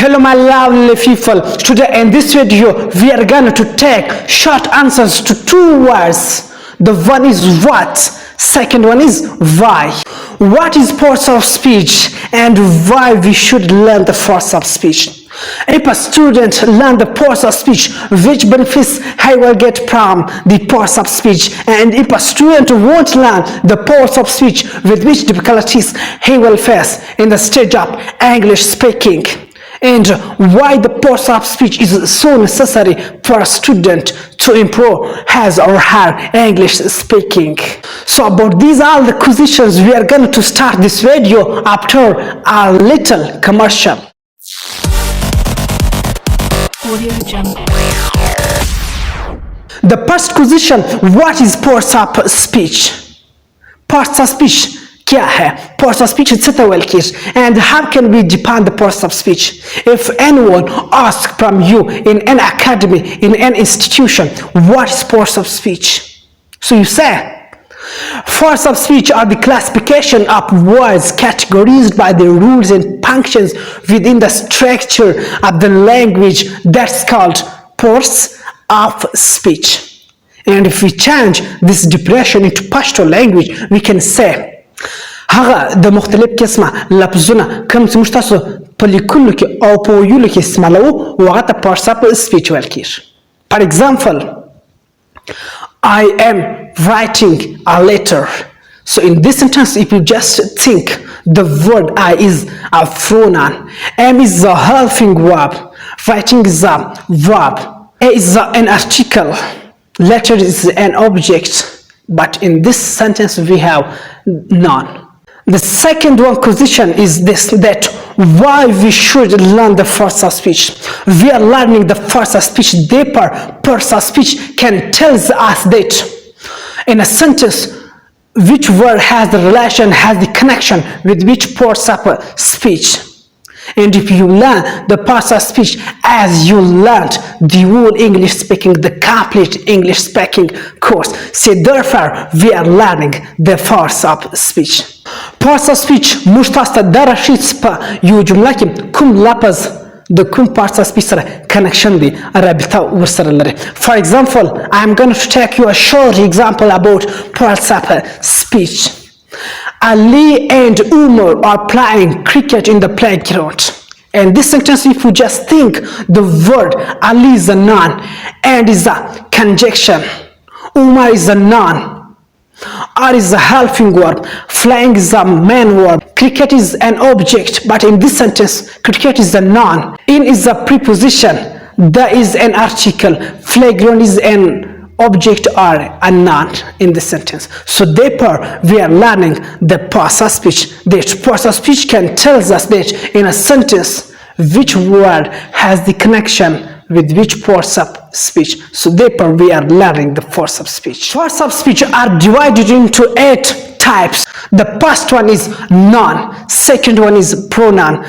Hello my lovely people, today in this video we are going to take short answers to two words. The one is what, second one is why. What is parts of speech and why we should learn the parts of speech. If a student learn the parts of speech, which benefits he will get from the parts of speech, and if a student won't learn the parts of speech, with which difficulties he will face in the stage of English speaking, and why the parts of speech is so necessary for a student to improve his or her English speaking. So about these all the questions, we are going to start this video after a little commercial. The first question, what is parts of speech? Parts of speech क्या है? Parts of speech is and how can we define the parts of speech? If anyone asks from you in an academy, in an institution, what is parts of speech? So you say, parts of speech are the classification of words categorized by the rules and functions within the structure of the language that's called parts of speech. And if we change this definition into Pashto language, we can say هغه د مختلف قسمه لفظونه کوم چې موږ تاسو په لیکلو کې او په ویلو کې استعمالوو هغه ته parts of speech ویل کېږي. For example, I am writing a letter. So in this sentence, if you just think, the word I is a pronoun, am is a helping verb, writing is a verb, a is an article, letter is an object, but in this sentence we have none. The second one question is this, that why we should learn the parts of speech. We are learning the parts of speech deeper. Parts of speech can tell us that in a sentence which word has the relation, has the connection with which parts of speech. And if you learn the parts of speech as you learned the whole English speaking, the complete English speaking course, so therefore we are learning the parts of speech. Parts of speech مشتاست در شیء یو جمله کې کوم لفظ د کوم parts of speech سره connection دی رابطه ورسره لري. For example, I'm going to take you a short example about parts of speech. Ali and Umar are playing cricket in the playground. And this sentence, if you just think, the word Ali is a noun and is a conjunction. Umar is a noun. Are is a helping verb. Flying is a main verb. Cricket is an object, but in this sentence, cricket is a noun. In is a preposition. The is an article. Playground is an object or a noun in this sentence. So therefore we are learning the parts of speech. That parts of speech can tell us that in a sentence which word has the connection with which parts of speech. So therefore we are learning the parts of speech. Parts of speech are divided into 8 types. The first one is noun, second one is pronoun,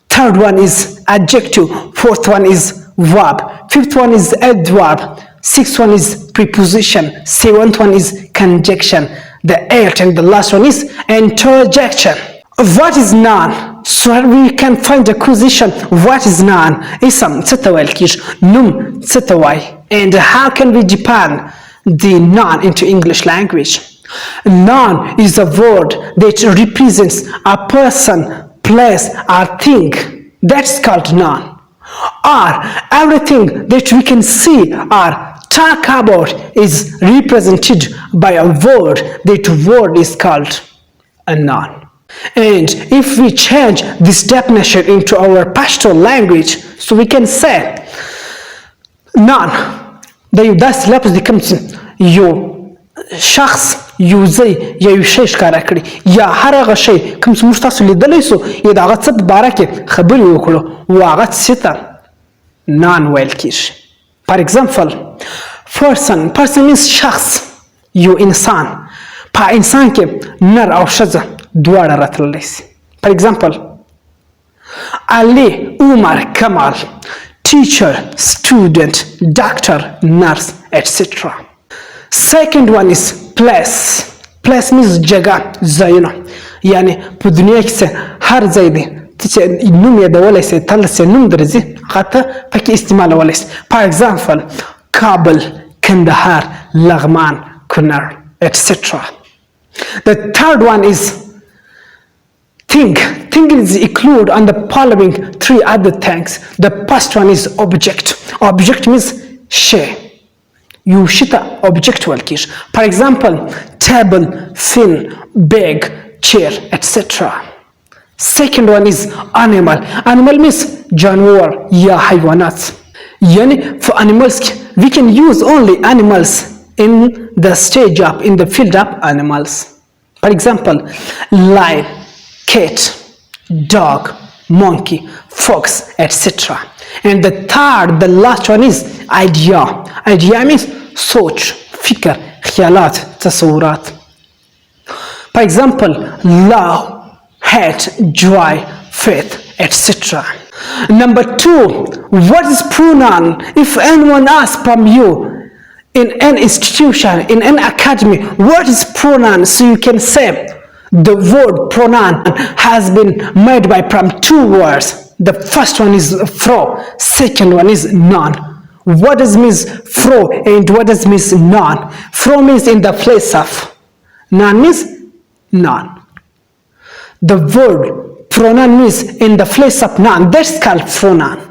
third one is adjective, fourth one is verb, fifth one is adverb, sixth one is preposition, seventh one is conjunction, the eighth and the last one is interjection. What is noun? So we can find the acquisition. What is noun? Ism ستوال كيش نم ستواي. And how can we define the noun into English language? Noun is a word that represents a person, place or thing. That's called noun. Or everything that we can see or talk about is represented by a word. That word is called a noun. And if we change this definition into our Pashto language, so we can say noun دا یو داسې لفظ دی کوم چې یو شخص یو ځای یا یو شی ښکاره کړي یا هر هغه شی کوم چې موږ تاسو لیدلی سو یا د هغه څه په باره کې خبرې وکړو و هغه څه ته نان ویل کېږي. For example, person means شخص یو انسان. په انسان کې نر او ښځه دواړه راتللی شي. For example, Ali, Umar, Kamal, teacher, student, doctor, nurse, etc. Second one is place. Place means जगह ځایونه. یعنی په دنیا کې هر ځای دی چې نوم یې د ولای سي تل سي نوم درځي غته پکې استعمال ولای سي. For example, Kabul, Kandahar, Laghman, Kunar, etc. The third one is think. Think is include on the following three other things. The first one is object. Object means shay. You shita object walkish. For example, table, fin, bag, chair, etc. Second one is animal. Animal means janwar ya haywanat. Yani for animals we can use only animals in the stage of in the field of animals. For example, lion, cat, dog, monkey, fox, etc. And the third, the last one is idea. Idea means soch, fikr, khiyalat, tasawurat. For example, love, hate, joy, faith, etc. Number two, what is pronoun? If anyone asks from you in an institution, in an academy, what is pronoun? So you can say the word pronoun has been made by from two words. The first one is fro, second one is non. What does means fro and what does means non? Fro means in the place of, non means non. The word pronoun means in the place of noun. That's called pronoun.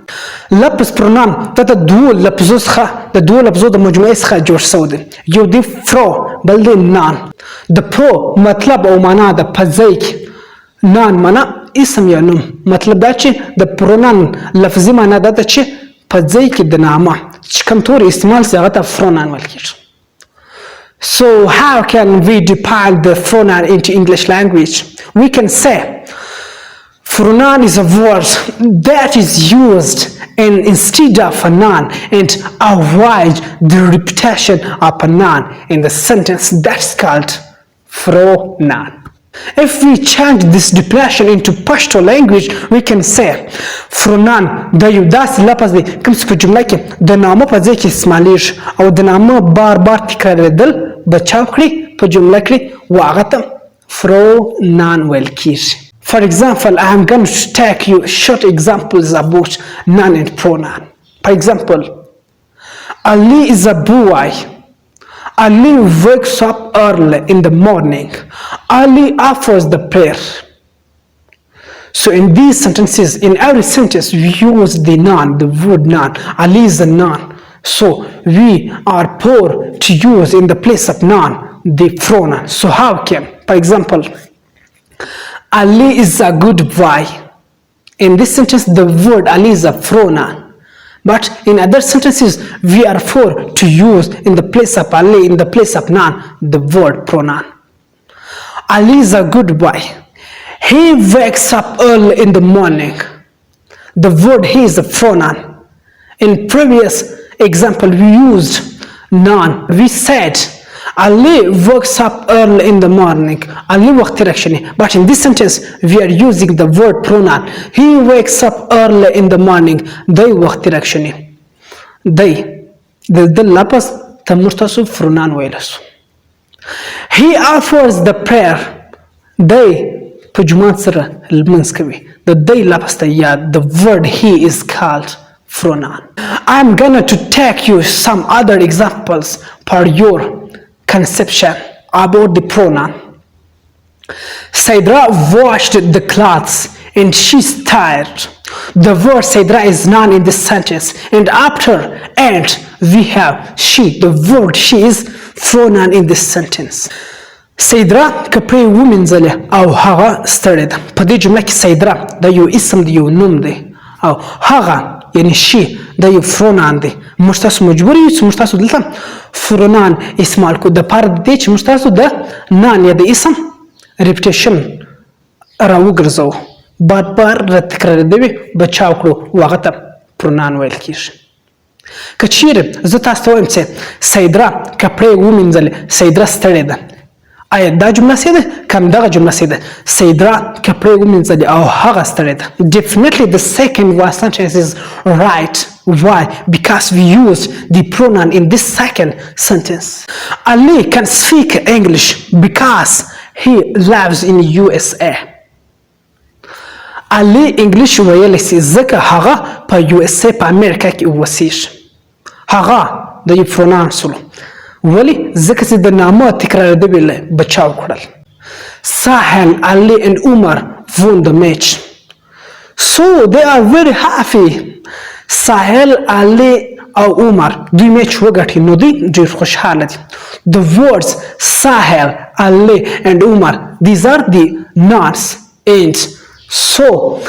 لفظ pronoun دا دو لفظو څخه د دوه لفظو د مجموعې څخه جوړ شوی دی. یو دی فرو بل دی نان. د پرو مطلب او معنا د پځای کې، نان معنا اسم یا نوم. مطلب دا چې د پرونان لفظي معنا دا ده چې پځای کې د نامه چې کوم تور استعمال شي هغه ته pronoun ویل کېږي. So how can we define the pronoun into English language? We can say pronoun is a word that is used instead of a noun and avoid the repetition of a noun in the sentence. That's called pronoun. If we change this definition into Pashto language, we can say pronoun دا یو داسې لفظ دی کوم چې په جمله کې د نامه په ځای کې استعمالیږي او د نامه بار بار تکرارېدل بچاو کړي په جمله کې و هغه ته pronoun ویل کېږي. For example, I am going to take you short examples about noun and pronoun. For example, Ali is a boy. Ali wakes up early in the morning. Ali offers the prayer. So in these sentences, in every sentence, we use the noun, the word noun. Ali is a noun. So we are poor to use in the place of noun, the pronoun. So how can, for example, Ali is a good boy. In this sentence, the word Ali is a pronoun. But in other sentences, we are poor to use in the place of Ali, in the place of noun, the word pronoun. Ali is a good boy. He wakes up early in the morning. The word he is a pronoun. In previous example, we used noun. We said Ali wakes up early in the morning. Ali وقت رخشني. But in this sentence, we are using the word pronoun. He wakes up early in the morning. They وقت رخشني. They. The لفظ تمرتسو pronoun ويلسو. He offers the prayer. They په جماعت سره المنځ کوي. The they لفظ ته یاد. The word he is called pronoun. I'm gonna to take you some other examples for your conception about the pronoun. Saidra washed the clothes and she's tired. The word Saidra is noun in this sentence, and after and we have she. The word she is pronoun in this sentence. Saidra کپړې ومینځلې او هغه ستړې ده. په دې جمله کې Saidra دا یو اسم دی، یو نوم دی، او هغه یعنی شي دا یو pronoun دی. موږ تاسو مجبور یو چې موږ تاسو دلته pronoun استعمال کو د پاره د دې چې موږ تاسو د noun یا د اسم repetition راوګرځو، بار بار را تکرارېدوي بچاو کړو، هغه ته pronoun ویل کېږي. که چیرې زه تاسو ته وایم چې Saidra کپړې ومینځلې، Saidra ستړې ده، آیا دا جمله سي ده کم دغه جمله سي ده؟ Saidra کپړې ومینځلې او هغه ستړې ده. Definitely the second one sentence is right. Why? Because we use the pronoun in this second sentence. Ali can speak English because he lives in USA. علي انګلیش ویلی سي ځکه هغه په یو اس ای په امریکا کې اوسیږي. هغه د یو پروناون سلو ولی ځکه چې د نامه تکرارېدو ویله بچاو کړل. Sahel, Ali and Umar won the match. So they are very happy. Sahel, Ali او عمر دوی میچ وګټي نو دوی ډېر خوشحاله دي. The words Sahel, Ali and Umar, these are the nouns and so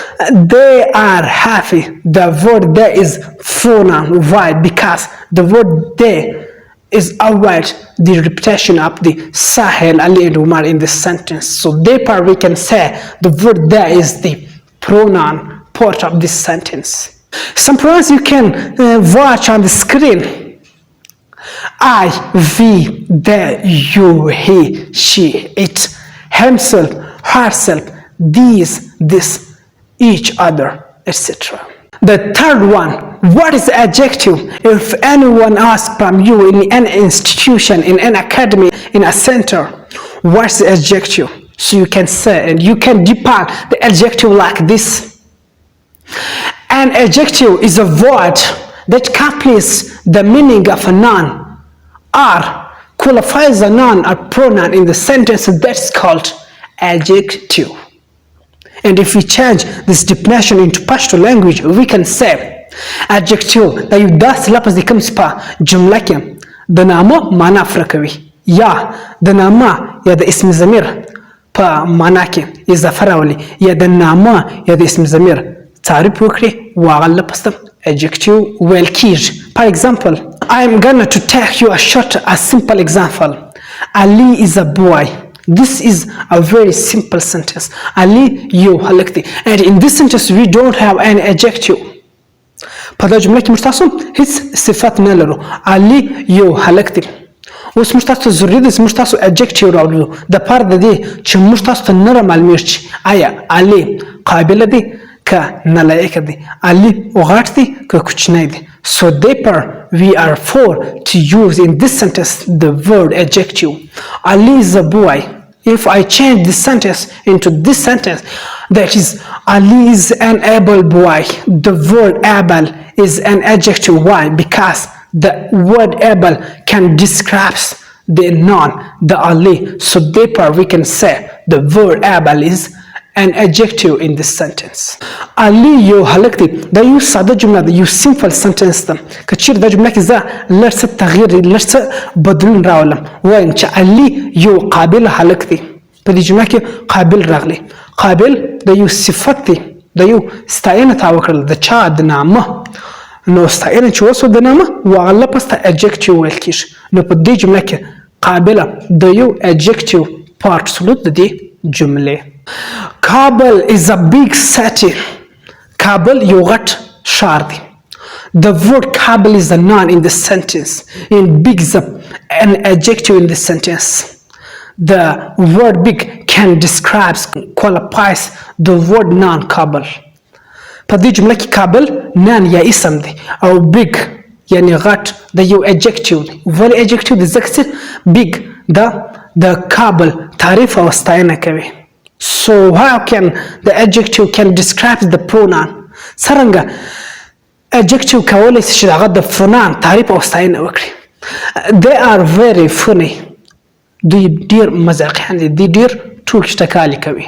they are happy. The word there is pronoun. Why? Because the word there is avoid the repetition of the Sahel, Ali and Umar in this sentence. So therefore we can say the word there is the pronoun part of this sentence. Some pronouns you can watch on the screen. I, we, they, you, he, she, it, himself, herself, these, this, each other, etc. The third one, what is adjective? If anyone asks from you in an institution, in an academy, in a center, what's the adjective? So you can say, and you can define the adjective like this. An adjective is a word that completes the meaning of a noun or qualifies a noun or pronoun in the sentence that's called adjective. And if we change this definition into Pashto language, we can say adjective دا یو داسې لفظ دی کوم چې په جمله کې د نامه معنا فرق کوي یا د نامه یا د اسم ضمیر په معنا کې اضافه راولي یا د نامه یا د اسم ضمیر تعریف وکړي او هغه لفظ ته adjective ویل کیږي. For example, I am going to take you a simple example. Ali is a boy. This is a very simple sentence. Ali یو هلک دی. And in this sentence we don't have any adjective. په دا جمله کې موږ تاسو هیڅ صفت نه لرو. علي یو هلک دی. اوس موږ تاسو ضروري ده چې موږ تاسو adjective راوړو د پاره د دې چې موږ تاسو ته نه معلومیږي چې آیا علي قابل دی که نالایق دی، علي غټ دی که کوچنی دی. So therefore we are forced to use in this sentence the word adjective. Ali is a boy. If I change this sentence into this sentence, that is Ali is an able boy. The word able is an adjective. Why? Because the word able can describe the noun, the Ali. So therefore we can say the word able is an adjective in this sentence. Ali یو هلک دی. دا یو ساده جمله ده، یو simple sentence ده. که چیرې دا جمله کې زه لږ څه تغییر لږ څه بدلون راولم وایم چې علي یو قابل هلک دی. په دې جمله کې قابل راغلی. قابل د یو صفت دی، د یو ستاینه تا وکړل د چا د نامه. نو ستاینه چې وسو د نامه هغه لفظ ته adjective ویل کېږي. نو په دې جمله کې قابله د یو adjective part سلوت د دې جملې. Kabul is a big city. Kabul یو غټ ښار دی. The word Kabul is a noun in the sentence. And big is an adjective in the sentence. The word big can describe, qualifies the word noun Kabul. په دې جمله کې کابل noun یا اسم دی او big یعنی غټ د یو adjective دی. ولې adjective دی؟ ځکه چې big د کابل تعریف او ستاینه کوي. So how can the adjective can describe the pronoun? څرنګه adjective کولی شي چې هغه د pronoun تعریف او ستاینه وکړي. They are very funny. دوی ډیر مزاحیان دي، دوی ډیر ټوکې ټکالې کوي.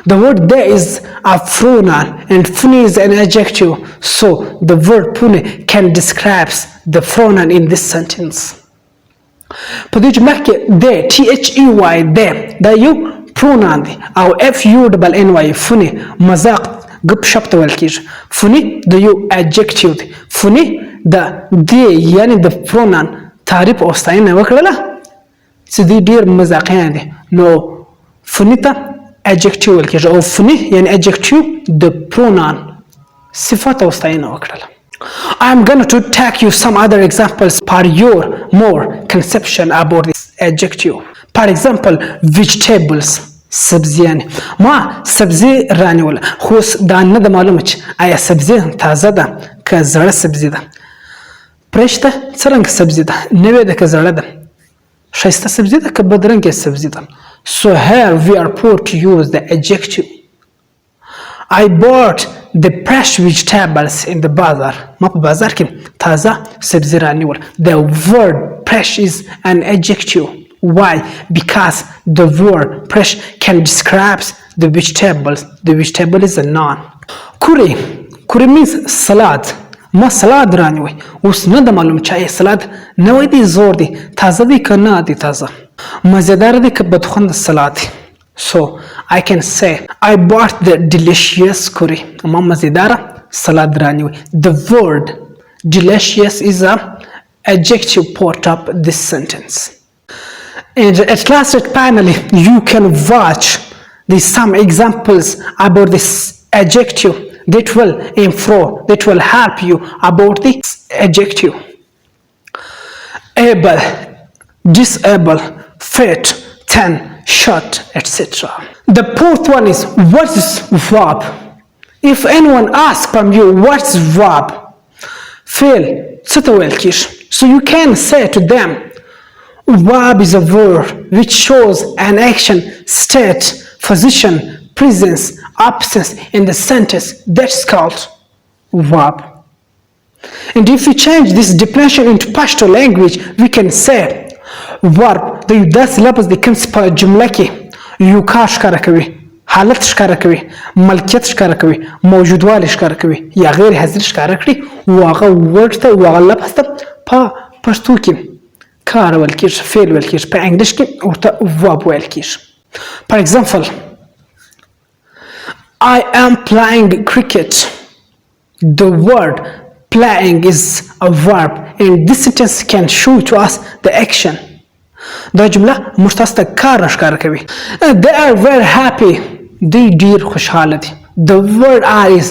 The word there is a pronoun and funny is an adjective. So the word funny can describe the pronoun in this sentence. په دې جمله کې they THEY they دا یو pronoun دی او FUNNY funny مذاق ګپ شپ ته ویل کېږي. funny د یو adjective دی. funny د دې یعنی د pronoun تعریف او ستاینه وکړله چې دوی ډېر مذاقیان دي. نو funny ته adjective ویل کېږي او funny یعنی adjective د pronoun صفت او ستاینه وکړله. I'm going to take you some other examples for your more conception about this adjective. For example, vegetables, سبزیان. ما سبزی رانیول خو دا نه د معلومه چې آیا سبزی تازه ده که زړه سبزی ده. پرېشته څرنګه سبزی ده، نوې ده که زړه ده، ښایسته سبزی ده که بدرنګه سبزی ده. So here we are forced to use the adjective. I bought the fresh vegetables in the bazaar. ما په بازار کې تازه سبزی رانیول. The word fresh is an adjective. Why? Because the word fresh can describe the vegetables. The vegetable is a noun. Curry. Curry means salad. ما سلاد رانیوي. اوس نه د معلوم چای سلاد نوې دی زور دی. تازه دی که نه دی تازه. مزیدار دی که بدخوند سلاد. So I can say I bought the delicious curry. ما مزیدار سلاد رانیوي. The word delicious is a adjective part of this sentence. And at last, finally, you can watch some examples about this adjective that will improve, that will help you about this adjective. Able, disable, fit, thin, short, etc. The fourth one is what is verb? If anyone asks from you what's verb, fail, so you can say to them, verb is a word which shows an action, state, position, presence, absence in the sentence. That's called verb. And if we change this definition into Pashto language, we can say verb د یو داسې لفظ دی کوم چې په جمله کې یو کار ښکاره کوي، حالت ښکاره کوي، ملکیت ښکاره کوي، موجودوالی ښکاره کوي یا غیر حاضر ښکاره کړي، هغه ورډ ته هغه لفظ ته په پښتو کې کار ویل کېږي، فعل ویل کېږي، په انګلیش کې ورته verb ویل کېږي. For example, I am playing cricket. The word playing is a verb and this sentence can show to us the action. دا جمله موږ تاسو ته کار ښکاره کوي. They are very happy. دوی ډېر خوشحاله دي. The word are is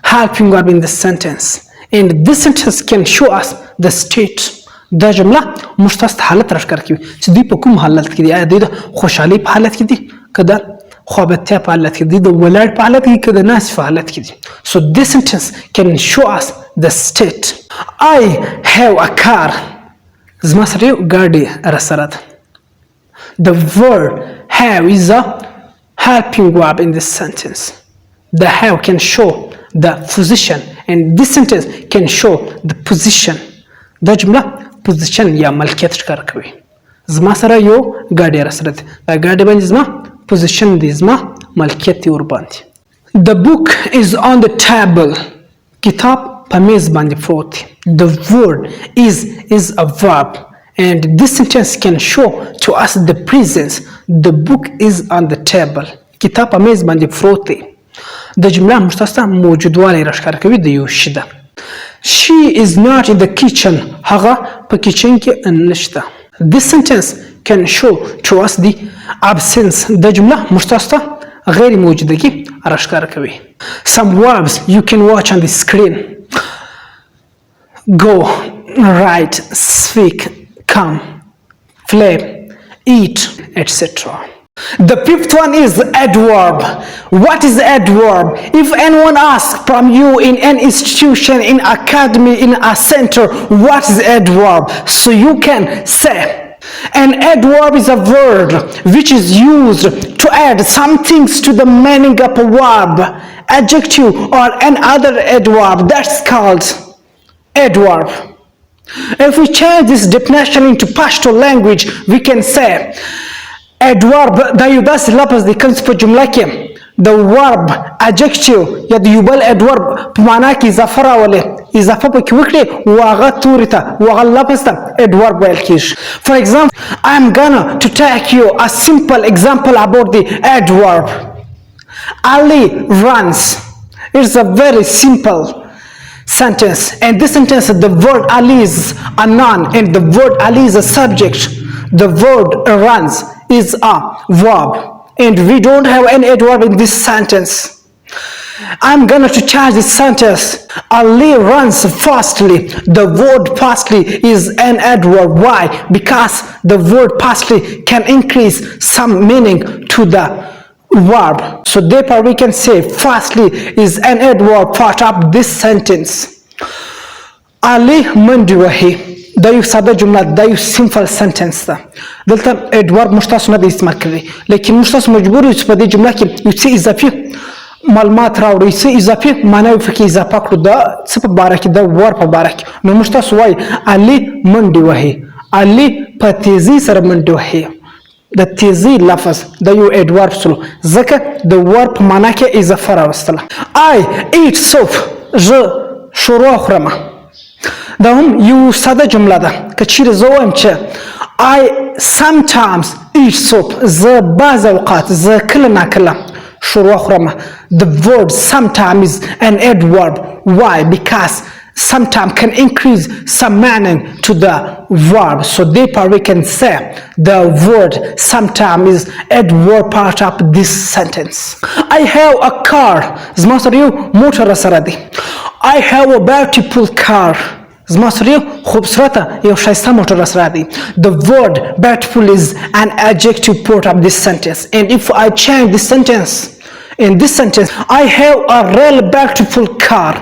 helping verb in this sentence and this sentence can show us the state. دا جمله موږ تاسو ته حالت راښکاره کوي چې دوی په کوم حالت کې دي. آیا دوی د خوشحالۍ په حالت کې دي که د خوابتیا په حالت کې دي، د ولاړ په حالت کې که د ناست په حالت کې دي. So this sentence can show us the state. I have a car. زما سره یو ګاډی راسره ده. The word have is a helping verb in this sentence. The have can show the position and this sentence can show the position. دا جمله position یا ملکیت ښکاره کوي. زما سره یو ګاډی راسره ده. دا ګاډی باندې زما position دی، زما ملکیت دی ورباندې. The book is on the table. کتاب په میز باندې پروت دی. The word is a verb and this sentence can show to us the presence. The book is on the table. کتاب په میز باندې پروت دی. د جمله موږ تاسو ته موجودوالی راښکاره کوي د یو شي ده. She is not in the kitchen. هغه په کچن کې نشته. This sentence can show to us the absence. د جمله موږ تاسو ته غیر موجودګي راښکاره کوي. Some verbs you can watch on the screen. Go, write, speak, come, play, eat, etc. The fifth one is adverb. What is adverb? If anyone asks from you in an institution, in academy, in a center, what is adverb? So you can say, an adverb is a word which is used to add some things to the meaning of a verb, adjective, or another adverb. That's called adverb. If we change this definition into Pashto language, we can say adverb دا یو داسې لفظ دی کوم چې په جمله کې د verb adjective یا د یو بل adverb په معنا کې اضافه راولي، اضافه پکې وکړي و هغه توري ته و هغه لفظ ته adverb ویل کېږي. For example, I am gonna to take you a simple example about the adverb. Ali runs. It's a very simple sentence and this sentence the word Ali is a noun and the word Ali is a subject. The word runs is a verb and we don't have any adverb in this sentence. I'm gonna to change this sentence. Ali runs fastly. The word fastly is an adverb. Why? Because the word fastly can increase some meaning to the verb. So therefore we can say fastly is an adverb part of this sentence. Ali منډې وهي. دا یو ساده جمله دا یو سمپل سنټنس ده. دلته اډوارد موږ تاسو نه دی استعمال کړی لیکن موږ تاسو مجبور یو چې په دې جمله کې یو څه اضافي معلومات راوړي څه اضافي معنی فکر اضافه کړو د څه په باره کې د ور په باره کې نو موږ تاسو وایي علي منډې وهي علي په تیزی سره منډې وهي د تیزی لفظ د یو ایډورب سلو ځکه د ور په معنا کې اضافه راوستله I eat soup زه شوروا خورم دا هم یو ساده جمله ده که چیرې زه وایم چې I sometimes eat soup زه بعض اوقات زه کله ناکله شوروا خورم the word sometimes is an adverb why because sometimes can increase some meaning to the verb so therefore we can say the word sometimes is adverb part of this sentence I have a car زما سره یو موټر سره دی I have a beautiful car زما سره یو خوبصورته یو ښایسته موټر سره دی the word beautiful is an adjective part of this sentence and if I change this sentence in this sentence I have a real beautiful car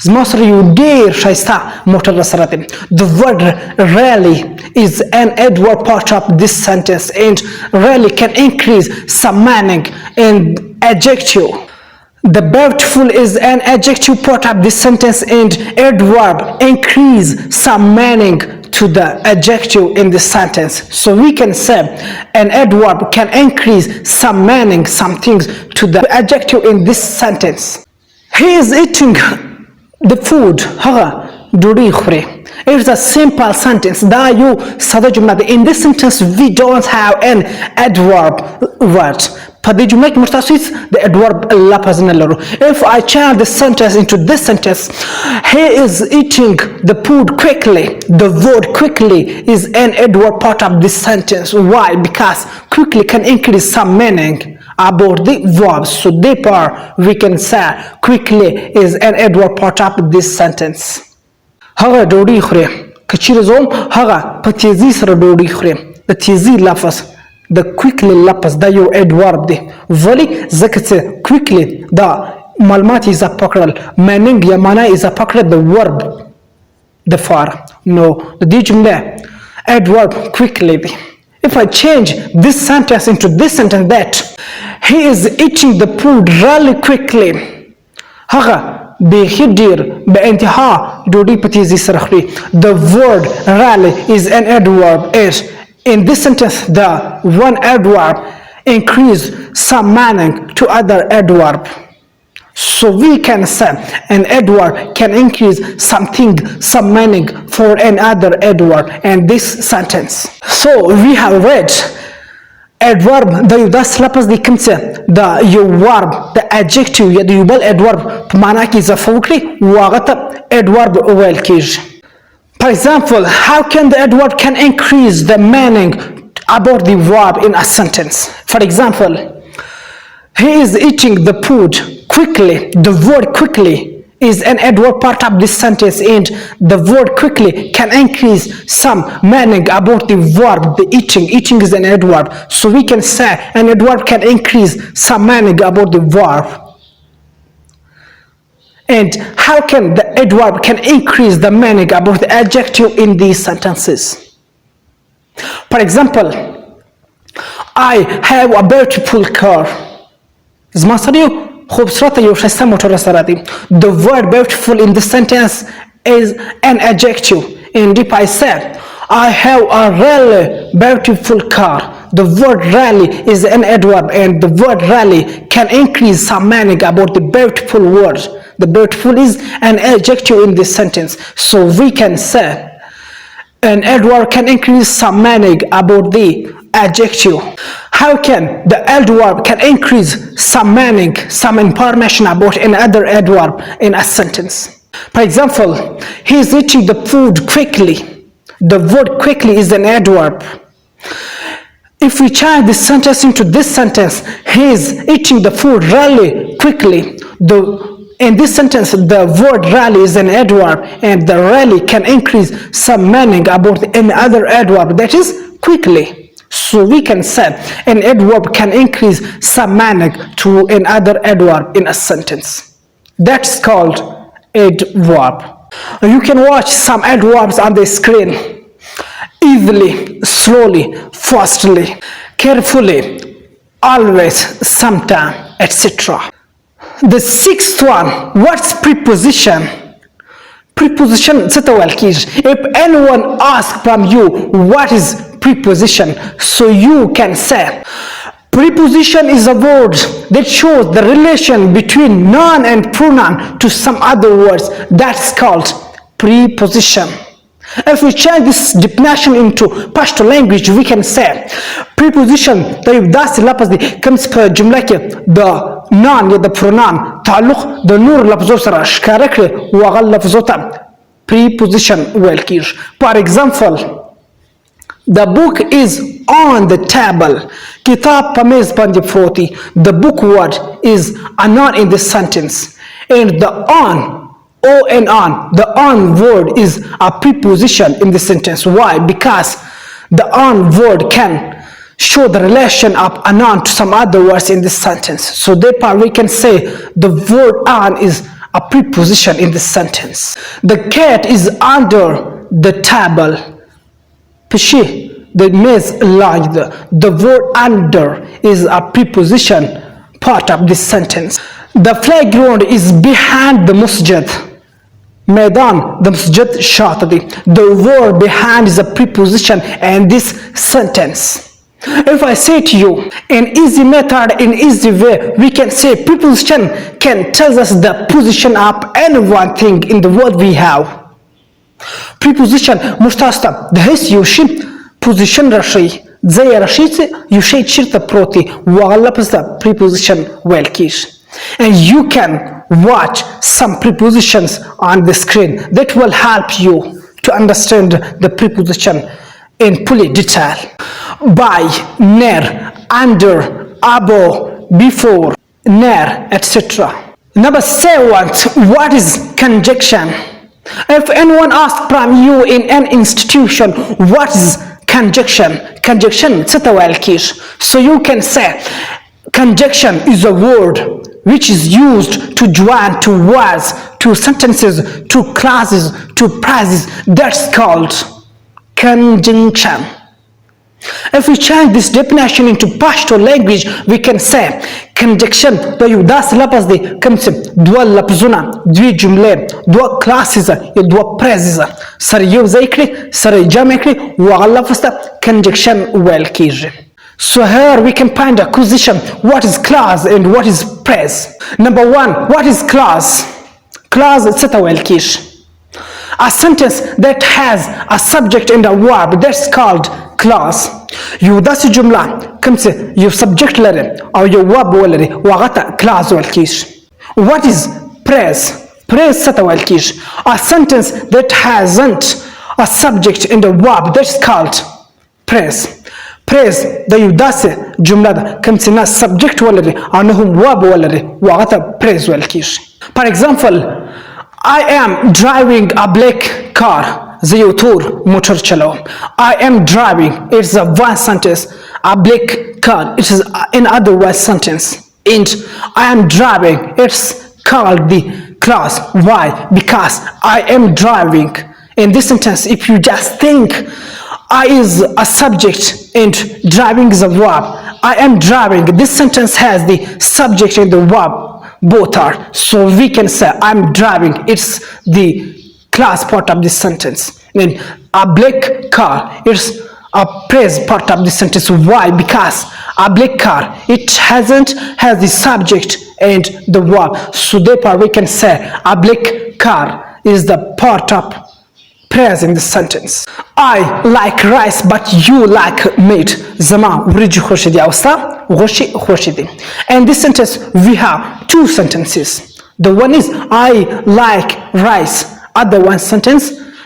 زما سره یو ډیر ښایسته موټر سره دی the word really is an adverb part of this sentence and really can increase some meaning in adjective the beautiful is an adjective part of this sentence and adverb increase some meaning to the adjective in this sentence so we can say an adverb can increase some meaning some things to the adjective in this sentence he is eating the food هغه ډوډۍ خوري it's a simple sentence دا یو ساده جمله ده in this sentence we don't have an adverb word په دې جمله کې موږ تاسو د adverb لفظ نه لرو if I change the sentence into this sentence he is eating the food quickly the word quickly is an adverb part of this sentence why because quickly can increase some meaning about the verb so therefore we can say quickly is an adverb part of this sentence هغه ډوډۍ خوري که چیرې زه هغه په تیزی سره ډوډۍ خوري د تیزی لفظ د quickly لفظ دا یو adverb دی ولی ځکه چې quickly دا معلومات اضافه کړل meaning یا معنا اضافه کړل د verb د فار نو د دې جمله adverb quickly دی if I change this sentence into this sentence that he is eating the food really quickly هغه بیخي ډیر به انتها ډوډۍ په تیزی سره خوري the word really is an adverb is in this sentence the one adverb increase some meaning to other adverb so we can say an adverb can increase something some meaning for another adverb in this sentence so we have read adverb د یو داس لفظ دی کوم څه د یو verb د adjective یا د یو بل adverb په معنا کې اضافه وکړي هغه ته adverb ویل کیږي for example how can the adverb can increase the meaning about the verb in a sentence for example he is eating the food quickly the word quickly is an adverb part of this sentence and the word quickly can increase some meaning about the verb the eating is an adverb so we can say an adverb can increase some meaning about the verb and how can the adverb can increase the meaning about the adjective in these sentences for example I have a beautiful car زما سره یو خوبصورته یو ښایسته موټر سره دی the word beautiful in the sentence is an adjective and if I say I have a really beautiful car the word really is an adverb and the word really can increase some meaning about the beautiful word the beautiful is an adjective in this sentence so we can say an adverb can increase some meaning about the adjective how can the adverb can increase some meaning some information about another adverb in a sentence for example he is eating the food quickly the word quickly is an adverb if we change this sentence into this sentence he is eating the food really quickly in this sentence the word really is an adverb and the really can increase some meaning about another adverb that is quickly so we can say an adverb can increase some meaning to another adverb in a sentence that's called adverb you can watch some adverbs on the screen easily slowly fastly carefully always sometime etc The sixth one, what's preposition? Preposition څه ته ویل کیږي؟ If anyone asks from you what is preposition, so you can say preposition is a word that shows the relation between noun and pronoun to some other words. That's called preposition. If we change this definition into Pashto language, we can say preposition طيب داسې لفظ دی کوم چې په جمله کې د noun یا د pronoun تعلق د نور لفظو سره ښکاره کړي و هغه لفظو ته preposition ویل کیږي. For example, the book is on the table. کتاب په میز باندې پروت دی. The book word is a noun in this sentence, and the on, the on word is a preposition in this sentence. Why? Because the on word can show the relation of a noun to some other words in this sentence. So therefore we can say the word on is a preposition in this sentence. The cat is under the table. Pishi, the maize line, the word under is a preposition part of this sentence. The playground is behind the masjid. Maidan, the masjid shot. The word behind is a preposition in this sentence. If I say to you, in easy method, in easy way, we can say preposition can tell us the position of any one thing in the word we have. Preposition مستعصب د هیڅ یو شي position راشي ځای راشي چې یو شی چیرته پروت دی وهغه لفظ ته preposition ویل کیږي. And you can watch some prepositions on the screen that will help you to understand the preposition in fully detail. By, near, under, above, before, near, etc. Number 7, what is conjunction? If anyone asks from you in an institution what is conjunction, څه ته ویل کیږي؟ So you can say conjunction is a word which is used to join two words, two sentences, two clauses, two phrases. That's called conjunction. If we change this definition into Pashto language, we can say conjunction دا یو داسې لفظ دی کوم چې دوه لفظونه دوه جملې دوه کلاسز یا دوه پریزز سره یو ځای کړي سره جمع کړي و هغه لفظ ته conjunction ویل کیږي. So here we can find a acquisition. What is clause and what is phrase? Number 1, what is clause? Clause څه ته ویل کیږي؟ A sentence that has a subject and a verb, that's called clause. یو داسې جمله کوم چې یو subject لري او یو verb ولري و هغه ته clause ویل کیږي. What is phrase? Phrase څه ته ویل کیږي؟ A sentence that hasn't a subject and a verb, that's called phrase. Phrase دا یو داسې جمله ده کوم چې نه subject ولري او نه هم verb ولري و هغه ته phrase ویل کیږي. For example, I am driving a black car. زه یو تور موټر چلوم. I am driving, it's a one sentence. A black car, it is in other one sentence. And I am driving, it's called the clause. Why? Because I am driving. In this sentence, if you just think I is a subject and driving is a verb, I am driving, this sentence has the subject and the verb, both are. So we can say I'm driving, it's the class part of this sentence. And a black car, it's a phrase part of this sentence. Why? Because a black car, it has the subject and the verb. So therefore we can say a black car is the part of phrase in this sentence. I like rice but you like meat. زما وریجې خوښې دي او ستا غوښې خوښې دي. And this sentence we have two sentences. The one is I like rice. Other one sentence,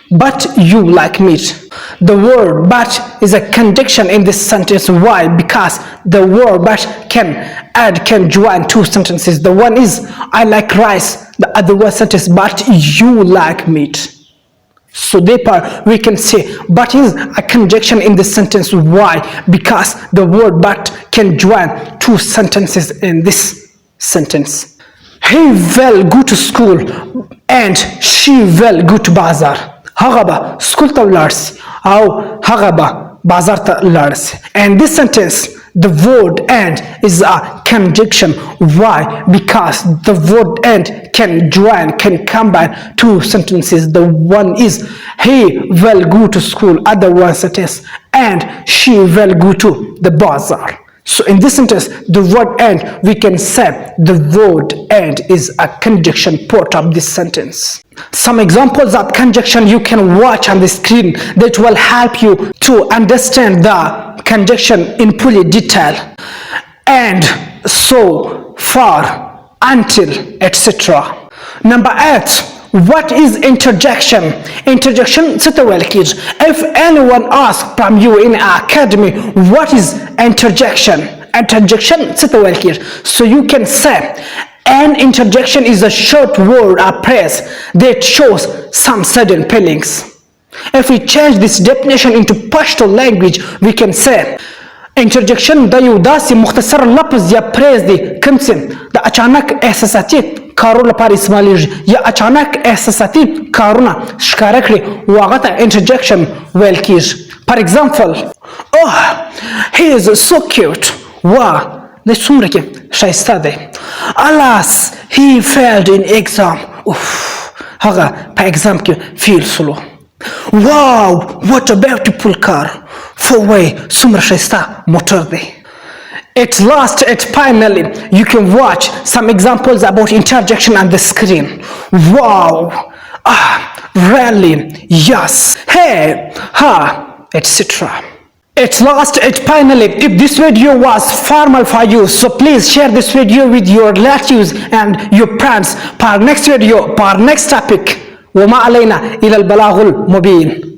but you like meat. The word but is a conjunction in this sentence. Why? Because the word but can join two sentences. The one is I like rice. The other one sentence, but you like meat. So therefore we can say but is a conjunction in this sentence. Why? Because the word but can join two sentences in this sentence. He will go to school and she will go to bazaar. هغه به سکول ته ولاړ سي او هغه به بازار ته لاړ سي. And this sentence The word and is a conjunction. Why? Because the word and can combine two sentences. The one is he will go to school, other one sentence, and she will go to the bazaar. So in this sentence, the word and, we can say the word and is a conjunction part of this sentence. Some examples of conjunction you can watch on the screen that will help you to understand the conjunction in fully detail. And, so, for, until, etc. Number 8. What is interjection? Interjection if anyone asks from you in academy what is interjection, so you can say an interjection is a short word or phrase that shows some sudden feelings. If we change this definition into Pashto language, we can say interjection د یو داسې مختصر لفظ یا پریز دی کوم چې د اچانک احساساتي کارونو لپاره استعمالیږي یا اچانک احساساتي کارونه ښکاره کړي و هغه ته انټرجکشن ویل کیږي. For example, oh, he is so cute. واه د څومره کې ښایسته دی. Alas, he failed in exam. هغه په exam کې فیل سلو. Wow, what a beautiful car. Way څومره ښایسته موټر دی. At last, finally, you can watch some examples about interjection on the screen. Wow, really, yes, hey, ha, etc. At last, finally, if this video was formal for you, so please share this video with your relatives and your friends for next video, for next topic. وما علينا إلى البلاغ المبين.